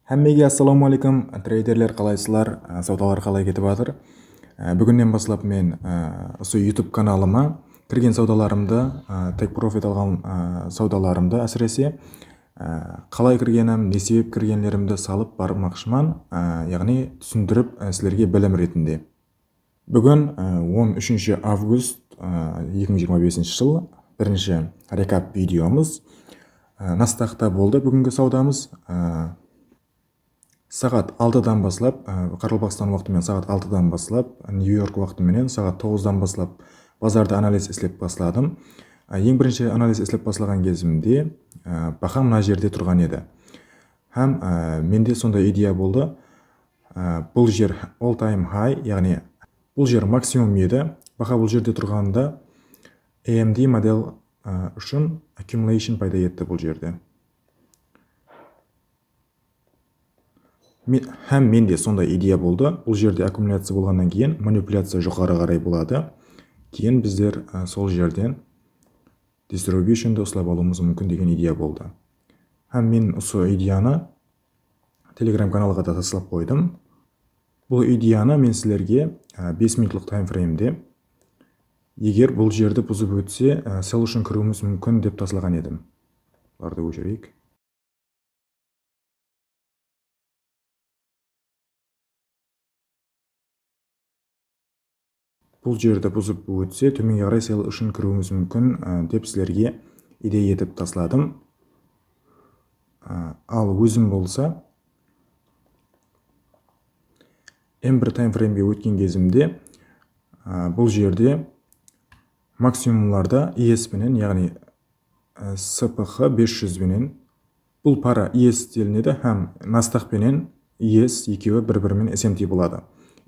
Hammaga assalomu alaykum treyderlar, qalaysizlar? Savdolar qalay ketib жатыр? Bugundan boshlab men shu YouTube kanalıma kirgan savdolarimda, take profit algan savdolarimda asirasi qalay kirganim, ne sebep kirganlarimni salib barmoqchiman, ya'ni tushuntirib sizlarga bilim retinde. Bugun 13 avgust 2025-yil birinchi rekap videomuz. Nasdaqda bo'ldi bugungi savdamiz. Saat 6'dan başlap, Qarabağstan vaqtimen saat 6'dan başlap, New York vaqtimen saat 9'dan başlap bazarda analiz eslep başladım. Ең birinchi analiz eslep başlagan kezimde baha mына жерде turgan edi. Hem mende sonday ideya болды. Бұл жер all time high, яғни бұл жер максимум еді. Baha бұл жерде тұрғанда AMD model үшін accumulation пайда етті бұл жерде. Hem менде сондай идея болды. Бұл жерде аккумуляция болғаннан кейін манипуляция жоғары қарай болады. Кейін біздер сол жерден distribution'ды ұстап алуымыз мүмкін деген идея болды. Hem мен осы идеяны Telegram каналға да таслап қойдым. Бұл идеяны мен сіздерге 5 минутлық таймфреймде егер бұл жерді бұзып өтсе, sell үшін кіруіміз мүмкін деп таслаған едім. Барды өшірейік. Бұл жерді бұзып өтсе, төменге қарай sell үшін кіруіміз мүмкін деп сіздерге идея етіп тасладым. Ал өзім болса, M1 таймфреймге өткен кезімде бұл жерде максимумларда ES менен, яғни SPH 500 менен, бұл пара ES делінеді, һәм Nasdaq менен ES екеуі бір-бірімен SMT болады.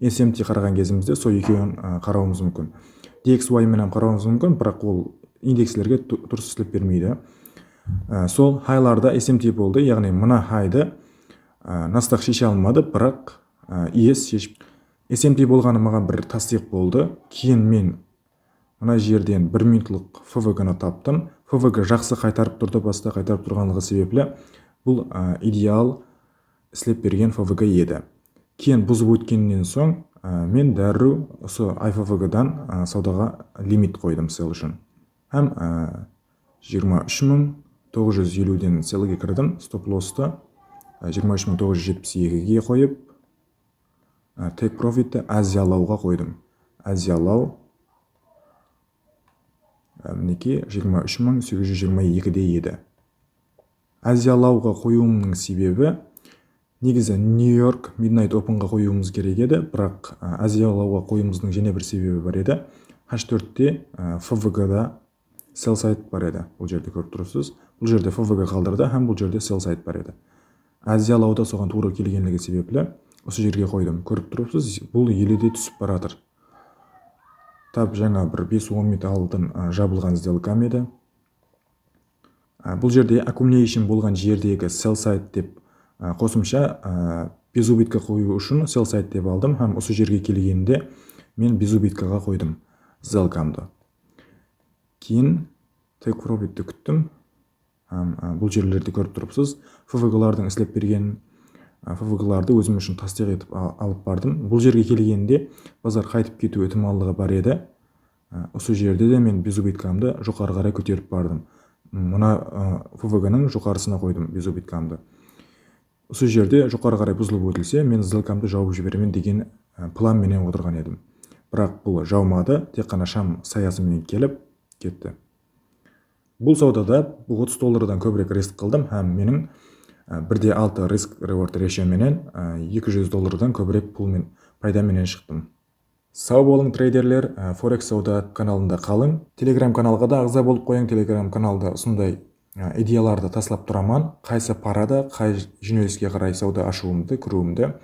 SMT қараған кезімізде сол екеуін қарауымыз мүмкін. DXY менен қарауымыз мүмкін, бірақ ол индекслерге дұрыс істеп бермейді. Сол хайларда SMT болды, яғни мына хайды Nasdaq шеше алмады, бірақ ES шешіп. SMT болғаны маған бір тасдиқ болды. Кейін мен мына жерден 1 минутлық FVG-ны таптым. FVG жақсы қайтарып тұрды, баста қайтарып тұрғанлығы себеплі бұл идеал істеп берген FVG еді. Кейін бұзып өткеннен соң мен дәру осы IFVG-дан саудаға лимит қойдым sell үшін. Һәм 23.950-ден sellге кірдім, стоп-лоссты 23.972-ге қойып, take profit'ті азиялауға қойдым. Азиялау мінеки 23.822-де еді. Азиялауға қоюымның себебі негізі New York Midnight Open'ға қоюымыз керек еді, бірақ азиялауға қоюымыздың және бір себебі бар еді. H4-те FVG-да sell side бар еді. Бұл жерде көріп тұрсыз. Бұл жерде FVG қалдырды, һәм бұл жерде sell side бар еді. Азиялауда соған тура келгенлігі себеплі осы жерге қойдым. Көріп тұрсыз, бұл еледе түсіп баратыр. Тап жаңа бір 5-10 минут алдын жабылған сделкам еді. Бұл жерде accumulation болған жердегі sell side деп қосымша без убытка қою үшін sell side деп алдым, һәм осы жерге келгенде мен без убыткаға қойдым сделкамды. Кейін take profit'ті күттім. Бұл жерлерді көріп тұрыпсыз. FVG-лардың істеп берген FVG-ларды өзім үшін тасдиқ етіп алып бардым. Бұл жерге келгенде базар қайтып кету ықтималдығы бар еді. Осы жерде де мен без убыткамды жоғары қарай көтеріп бардым. Мына FVG-ның жоғарысына қойдым без убыткамды. Осы жерде жоғары қарай бұзылып өтілсе, мен сделкамды жауып жіберемін деген планменен отырған едім. Бірақ бұл жаумады, тек қана шам саясымен келіп кетті. Бұл саудада $30 көбірек риск қылдым, һәм менің 1:6 risk-reward ratio менен $200 көбірек пулмен пайдаменен шықтым. Сау болың трейдерлер, Forex сауда каналында қалың. Telegram каналға да ағза болып қойың. Telegram каналда сондай идеяларды таслап тұраман. Қайсы парада, қай жөнеліске қарай сауда ашуымды, кіруімді